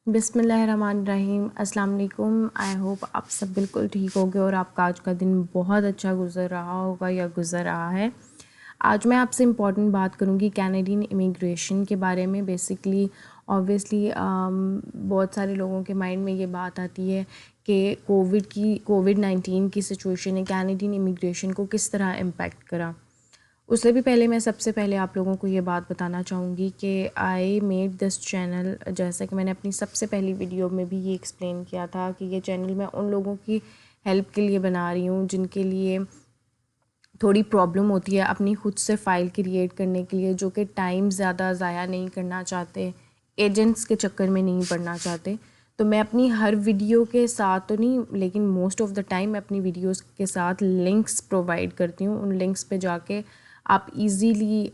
بسم اللہ الرحمن الرحیم. السلام علیکم. آئی ہوپ آپ سب بالکل ٹھیک ہوگے اور آپ کا آج کا دن بہت اچھا گزر رہا ہوگا یا گزر رہا ہے. آج میں آپ سے امپورٹنٹ بات کروں گی کینیڈین امیگریشن کے بارے میں. بیسکلی آبویسلی بہت سارے لوگوں کے مائنڈ میں یہ بات آتی ہے کہ کووڈ-19 کی سچویشن نے کینیڈین امیگریشن کو کس طرح امپیکٹ کرا. اس سے بھی پہلے میں سب سے پہلے آپ لوگوں کو یہ بات بتانا چاہوں گی کہ آئی میڈ دس چینل، جیسا کہ میں نے اپنی سب سے پہلی ویڈیو میں بھی یہ ایکسپلین کیا تھا کہ یہ چینل میں ان لوگوں کی ہیلپ کے لیے بنا رہی ہوں جن کے لیے تھوڑی پرابلم ہوتی ہے اپنی خود سے فائل کریٹ کرنے کے لیے، جو کہ ٹائم زیادہ ضائع نہیں کرنا چاہتے، ایجنٹس کے چکر میں نہیں پڑنا چاہتے. تو میں اپنی ہر ویڈیو کے ساتھ تو نہیں لیکن موسٹ آف دا ٹائم میں اپنی ویڈیوز کے ساتھ لنکس پرووائڈ کرتی ہوں. ان لنکس پہ جا کے آپ ایزیلی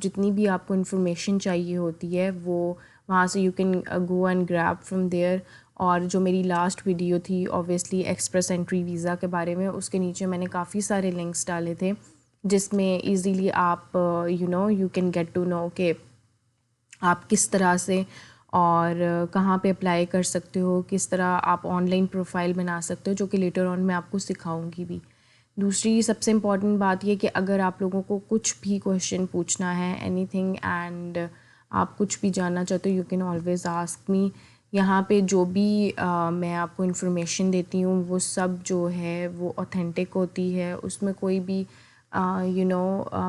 جتنی بھی آپ کو انفارمیشن چاہیے ہوتی ہے وہ وہاں سے you can go and grab from there. اور جو میری لاسٹ ویڈیو تھی اوبویسلی ایکسپریس انٹری ویزا کے بارے میں، اس کے نیچے میں نے کافی سارے لنکس ڈالے تھے جس میں ایزیلی آپ you can get to know کہ آپ کس طرح سے اور کہاں پہ اپلائی کر سکتے ہو، کس طرح آپ آن لائن پروفائل بنا سکتے ہو، جو کہ لیٹر آن میں آپ کو سکھاؤں گی بھی. دوسری سب سے امپورٹنٹ بات یہ کہ اگر آپ لوگوں کو کچھ بھی کویشچن پوچھنا ہے اینی تھنگ اینڈ آپ کچھ بھی جاننا چاہتے ہو you can always ask me. یہاں پہ جو بھی میں آپ کو انفارمیشن دیتی ہوں وہ سب جو ہے وہ اوتھینٹک ہوتی ہے. اس میں کوئی بھی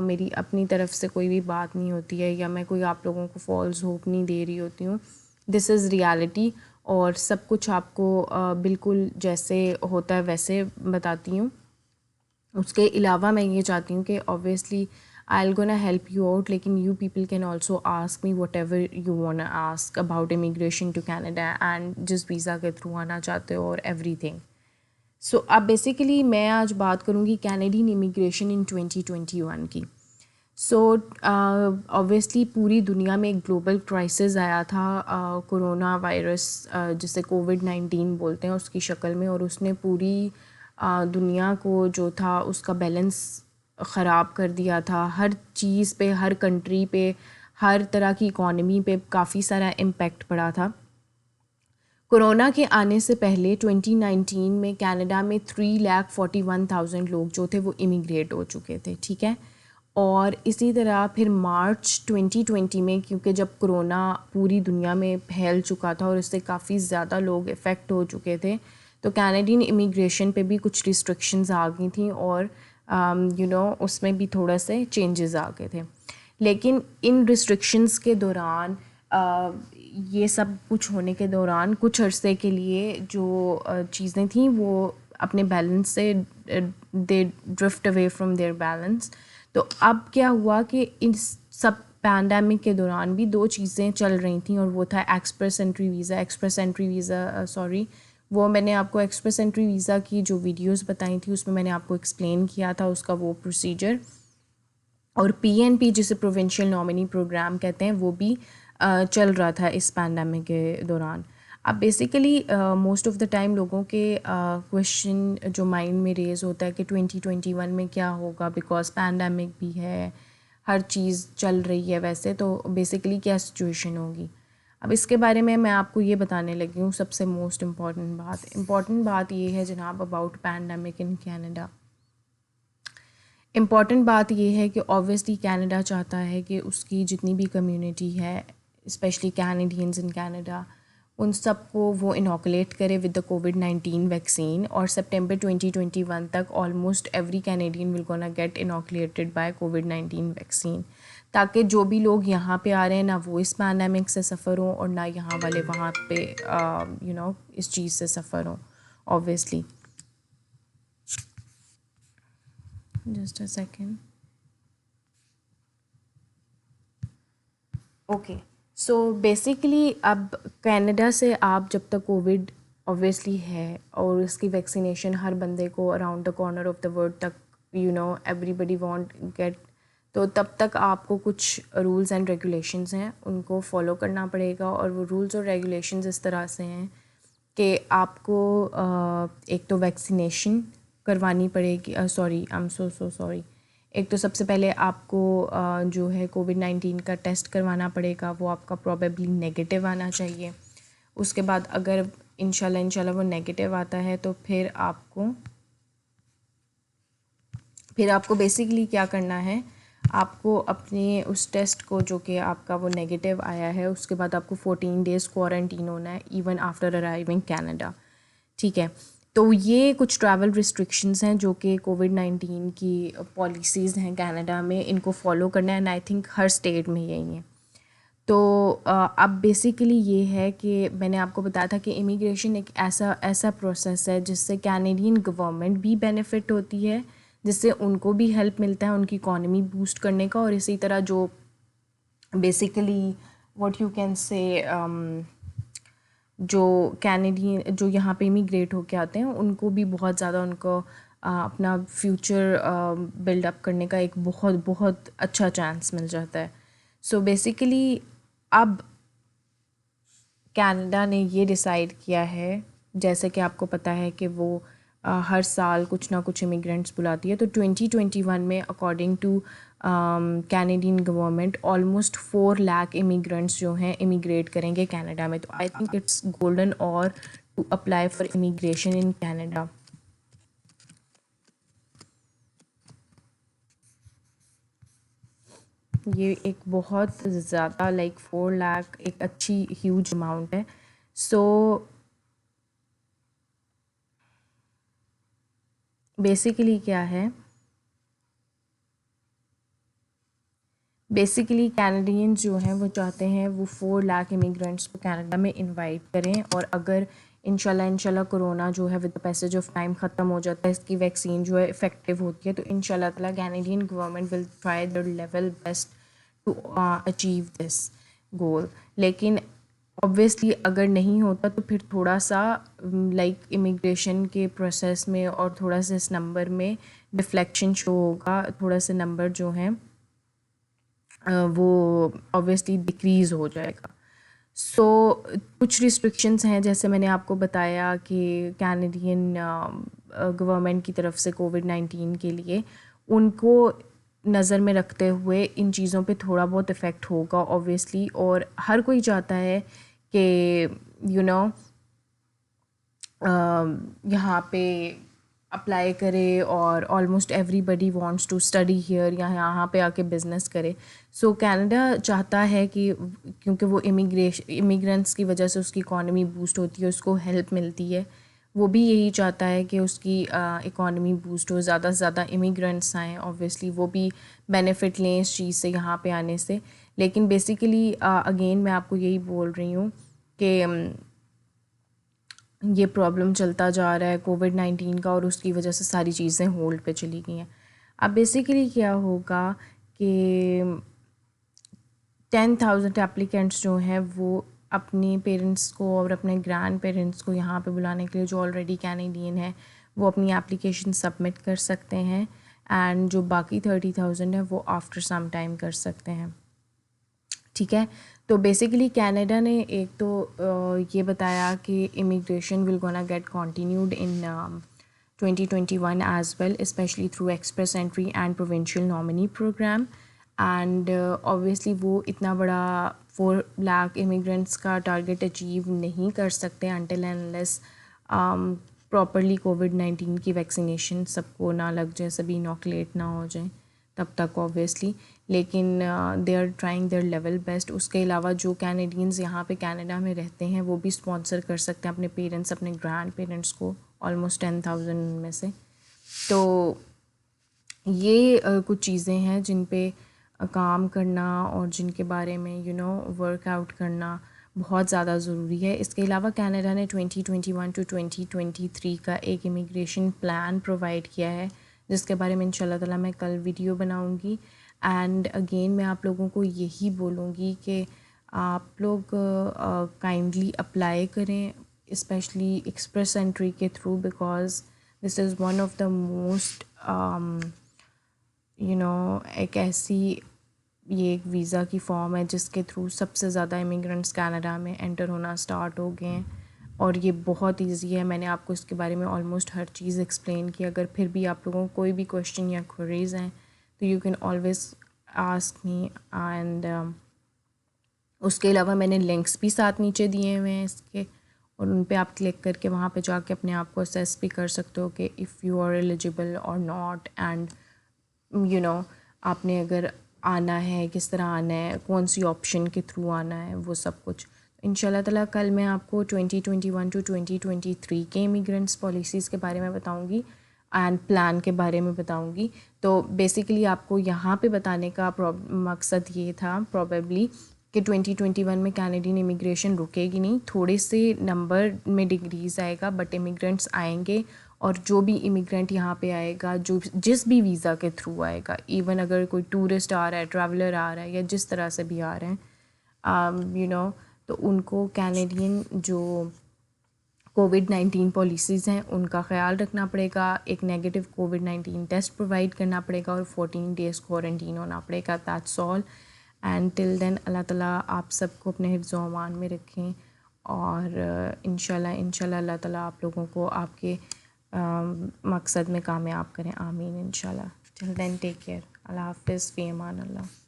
میری اپنی طرف سے کوئی بھی بات نہیں ہوتی ہے یا میں کوئی آپ لوگوں کو فالس ہوپ نہیں دے رہی ہوتی ہوں. دس از ریالٹی اور سب کچھ آپ کو بالکل جیسے ہوتا ہے ویسے بتاتی ہوں. اس کے علاوہ میں یہ چاہتی ہوں کہ obviously I'll gonna help you out، لیکن you people can also ask me whatever you wanna ask about immigration to Canada and جس ویزا کے تھرو آنا چاہتے ہو اور everything. سو اب بیسیکلی میں آج بات کروں گی کینیڈین امیگریشن ان 2021 کی. سو obviously پوری دنیا میں ایک گلوبل کرائسس آیا تھا کورونا وائرس جسے کووڈ-19 بولتے ہیں اس کی شکل میں، اور اس نے پوری دنیا کو جو تھا اس کا بیلنس خراب کر دیا تھا. ہر چیز پہ، ہر کنٹری پہ، ہر طرح کی اکانومی پہ کافی سارا امپیکٹ پڑا تھا. کورونا کے آنے سے پہلے 2019 میں کینیڈا میں 3,41,000 لوگ جو تھے وہ امیگریٹ ہو چکے تھے، ٹھیک ہے. اور اسی طرح پھر مارچ 2020 میں، کیونکہ جب کرونا پوری دنیا میں پھیل چکا تھا اور اس سے کافی زیادہ لوگ افیکٹ ہو چکے تھے، تو کینیڈین امیگریشن پہ بھی کچھ ریسٹرکشنز آ گئی تھیں اور اس میں بھی تھوڑا سے چینجز آ گئے تھے. لیکن ان ریسٹرکشنز کے دوران یہ سب کچھ ہونے کے دوران کچھ عرصے کے لیے جو چیزیں تھیں وہ اپنے بیلنس سے they drift away from their balance. تو اب کیا ہوا کہ ان سب پینڈیمک کے دوران بھی دو چیزیں چل رہی تھیں، اور وہ تھا ایکسپریس انٹری ویزا وہ میں نے آپ کو ایکسپریس انٹری ویزا کی جو ویڈیوز بتائی تھی اس میں نے آپ کو ایکسپلین کیا تھا اس کا وہ پروسیجر. اور PNP جسے پروونشل نامنی پروگرام کہتے ہیں وہ بھی چل رہا تھا اس پینڈیمک کے دوران. اب basically most of the time لوگوں کے کویشچن جو مائنڈ میں ریز ہوتا ہے کہ 2021 میں کیا ہوگا، بیکاز پینڈیمک بھی ہے، ہر چیز چل رہی ہے ویسے، تو بیسیکلی کیا سچویشن ہوگی. اب اس کے بارے میں آپ کو یہ بتانے لگی ہوں. سب سے موسٹ امپورٹنٹ بات یہ ہے جناب about pandemic in Canada. Important بات یہ ہے کہ اوبویسلی کینیڈا چاہتا ہے کہ اس کی جتنی بھی کمیونٹی ہے اسپیشلی کینیڈینز ان کینیڈا، ان سب کو وہ انوکولیٹ کرے ود دا کووڈ-19 ویکسین. اور سپٹمبر 2021 تک almost every Canadian will gonna get inoculated by کووڈ-19 ویکسین، تاکہ جو بھی لوگ یہاں پہ آ رہے ہیں نہ وہ اس پینڈیمک سے سفر ہوں اور نہ یہاں والے وہاں پہ اس چیز سے سفر ہوں. Obviously just a second. Okay, so basically اب کینیڈا سے آپ جب تک کووڈ اوبویسلی ہے اور اس کی ویکسینیشن ہر بندے کو around the corner of the world تک ایوری بڈی وانٹ گیٹ، تو تب تک آپ کو کچھ رولز اینڈ ریگولیشنز ہیں ان کو فالو کرنا پڑے گا. اور وہ رولز اور ریگولیشنز اس طرح سے ہیں کہ آپ کو ایک تو ویکسینیشن کروانی پڑے گی. Sorry I am so sorry. ایک تو سب سے پہلے آپ کو جو ہے کووڈ-19 کا ٹیسٹ کروانا پڑے گا، وہ آپ کا پروبیبلی نگیٹو آنا چاہیے. اس کے بعد اگر انشاءاللہ وہ نیگیٹو آتا ہے تو پھر آپ کو بیسیکلی کیا کرنا ہے، آپ کو اپنے اس ٹیسٹ کو جو کہ آپ کا وہ نیگیٹو آیا ہے اس کے بعد آپ کو 14 ڈیز کوارنٹین ہونا ہے ایون آفٹر ارائیونگ کینیڈا. ٹھیک ہے، تو یہ کچھ ٹریول ریسٹرکشنز ہیں جو کہ کووڈ-19 کی پالیسیز ہیں کینیڈا میں، ان کو فالو کرنا ہے and I think Hare state میں یہی ہیں. تو اب بیسیکلی یہ ہے کہ میں نے آپ کو بتایا تھا کہ امیگریشن ایک ایسا پروسیس ہے جس سے کینیڈین گورنمنٹ بھی بینیفٹ ہوتی ہے، جس سے ان کو بھی ہیلپ ملتا ہے ان کی اکانومی بوسٹ کرنے کا، اور اسی طرح جو basically what you can say جو کینیڈین جو یہاں پہ امیگریٹ ہو کے آتے ہیں ان کو بھی بہت زیادہ ان کو اپنا فیوچر بلڈ اپ کرنے کا ایک بہت بہت اچھا چانس مل جاتا ہے. سو بیسیکلی اب کینیڈا نے یہ ڈیسائیڈ کیا ہے، جیسے کہ آپ کو پتہ ہے کہ وہ ہر سال کچھ نہ کچھ امیگرینٹس بلاتی ہے، تو 2021 میں according to Canadian government almost 4 lakh immigrants جو ہیں امیگریٹ کریں گے کینیڈا میں. تو I think it's golden hour to apply for immigration in Canada. یہ ایک بہت زیادہ 4 لاکھ ایک اچھی ہیوج اماؤنٹ ہے. سو بیسیکلی کیا ہے، بیسیکلی کینیڈینز جو ہیں وہ چاہتے ہیں وہ 4 لاکھ امیگرینٹس کو کینیڈا میں انوائٹ کریں، اور اگر انشاءاللہ کرونا جو ہے with the passage of time ختم ہو جاتا ہے، اس کی ویکسین جو ہے افیکٹو ہوتی ہے، تو انشاءاللہ تعالیٰ Canadian government will try their level best to achieve this goal. لیکن obviously اگر نہیں ہوتا تو پھر تھوڑا سا امیگریشن کے پروسیس میں اور تھوڑا سا اس نمبر میں ڈفلیکشن شو ہوگا، تھوڑا سا نمبر جو ہیں وہ obviously ڈکریز ہو جائے گا. سو کچھ ریسٹرکشنس ہیں جیسے میں نے آپ کو بتایا کہ کینیڈین گورنمنٹ کی طرف سے کووڈ-19 کے لیے ان کو نظر میں رکھتے ہوئے ان چیزوں پہ تھوڑا بہت افیکٹ ہوگا obviously، اور ہر کوئی چاہتا ہے کہ یہاں پہ اپلائی کرے، اور almost everybody wants to study here یا یہاں پہ آ کے بزنس کرے. سو کینیڈا چاہتا ہے کہ کیونکہ وہ امیگرینٹس کی وجہ سے اس کی اکانومی بوسٹ ہوتی ہے، اس کو ہیلپ ملتی ہے، وہ بھی یہی چاہتا ہے کہ اس کی اکانومی بوسٹ ہو، زیادہ سے زیادہ امیگرینٹس آئیں، اوبویسلی وہ بھی بینیفٹ لیں اس چیز سے یہاں پہ آنے سے. لیکن بیسیکلی اگین میں آپ کو یہی بول رہی ہوں کہ یہ پرابلم چلتا جا رہا ہے کووڈ-19 کا، اور اس کی وجہ سے ساری چیزیں ہولڈ پہ چلی گئی ہیں. اب بیسیکلی کیا ہوگا کہ 10,000 اپلیکینٹس جو ہیں وہ اپنے پیرنٹس کو اور اپنے گرینڈ پیرنٹس کو یہاں پہ بلانے کے لیے جو آلریڈی کینیڈین ہیں وہ اپنی اپلیکیشن سبمٹ کر سکتے ہیں، اینڈ جو باقی 30,000 ہیں وہ آفٹر سم ٹائم کر سکتے ہیں. ٹھیک ہے، تو بیسیکلی کینیڈا نے ایک تو یہ بتایا کہ immigration will gonna get continued in 2021 as well, specially through express entry and provincial nominee program. And obviously وہ اتنا بڑا 4 لاکھ امیگرینٹس کا ٹارگیٹ اچیو نہیں کر سکتے انٹل اینڈ انلیس پراپرلی کووڈ-19 کی ویکسینیشن سب کو نہ لگ جائے، سبھی انوکولیٹ نہ ہو جائیں تب تک اوبویسلی. لیکن they are trying their level best. اس کے علاوہ جو کینیڈینز یہاں پہ کینیڈا میں رہتے ہیں وہ بھی اسپانسر کر سکتے ہیں اپنے پیرنٹس، اپنے گرینڈ پیرنٹس کو، آلموسٹ 10,000 میں سے. تو یہ کچھ چیزیں ہیں جن پہ کام کرنا اور جن کے بارے میں ورک آؤٹ کرنا بہت زیادہ ضروری ہے. اس کے علاوہ کینیڈا نے 2021 ٹو 2023 کا ایک امیگریشن پلان پرووائڈ کیا ہے، جس کے بارے میں انشاءاللہ تعالیٰ میں کل ویڈیو بناؤں گی. اینڈ اگین میں آپ لوگوں کو یہی بولوں گی کہ آپ لوگ کائنڈلی اپلائی کریں، اسپیشلی ایکسپریس انٹری کے through, because this is one of the most ایک ایسی یہ ایک ویزا کی فارم ہے جس کے تھرو سب سے زیادہ امیگرینٹس کینیڈا میں انٹر ہونا اسٹارٹ ہو گئے ہیں، اور یہ بہت ایزی ہے. میں نے آپ کو اس کے بارے میں آلموسٹ ہر چیز ایکسپلین کی. اگر پھر بھی آپ لوگوں کو کوئی بھی کویشچن یا کوریز ہیں تو you can always ask me. And اس کے علاوہ میں نے لنکس بھی ساتھ نیچے دیے ہوئے ہیں اس کے، اور ان پہ آپ کلک کر کے وہاں پہ جا کے اپنے آپ کو اسیس بھی کر سکتے ہو کہ اف یو آر ایلیجیبل اور ناٹ، اینڈ آپ نے اگر آنا ہے کس طرح آنا ہے، کون سی آپشن کے تھرو آنا ہے، وہ سب کچھ ان شاء اللہ تعالیٰ کل میں آپ کو 2021 ٹو 2023 کے امیگرینٹس پالیسیز کے بارے میں بتاؤں گی اینڈ پلان کے بارے میں بتاؤں گی. تو بیسیکلی آپ کو یہاں پہ بتانے کا مقصد یہ تھا پروبیبلی کہ 2021 میں کینیڈین امیگریشن رکے گی نہیں، تھوڑے سے نمبر میں ڈگریز آئے گا بٹ امیگرینٹس آئیں گے، اور جو بھی امیگرینٹ یہاں پہ آئے گا، جو جس بھی ویزا کے تھرو آئے گا، ایون اگر کوئی ٹورسٹ آ رہا ہے، ٹریولر آ رہا ہے، یا جس طرح سے بھی آ رہے ہیں تو ان کو کینیڈین جو کووڈ-19 پالیسیز ہیں ان کا خیال رکھنا پڑے گا، ایک نیگیٹو کووڈ-19 ٹیسٹ پرووائڈ کرنا پڑے گا، اور 14 days کوارنٹین ہونا پڑے گا. That's all. اینڈ ٹل دین اللہ تعالیٰ آپ سب کو اپنے حفظ و امان میں رکھیں، اور انشاءاللہ اللہ تعالیٰ آپ لوگوں کو آپ کے مقصد میں کامیاب کریں. آمین انشاءاللہ. ٹل دین ٹیک کیئر. اللہ حافظ. فی امان اللہ.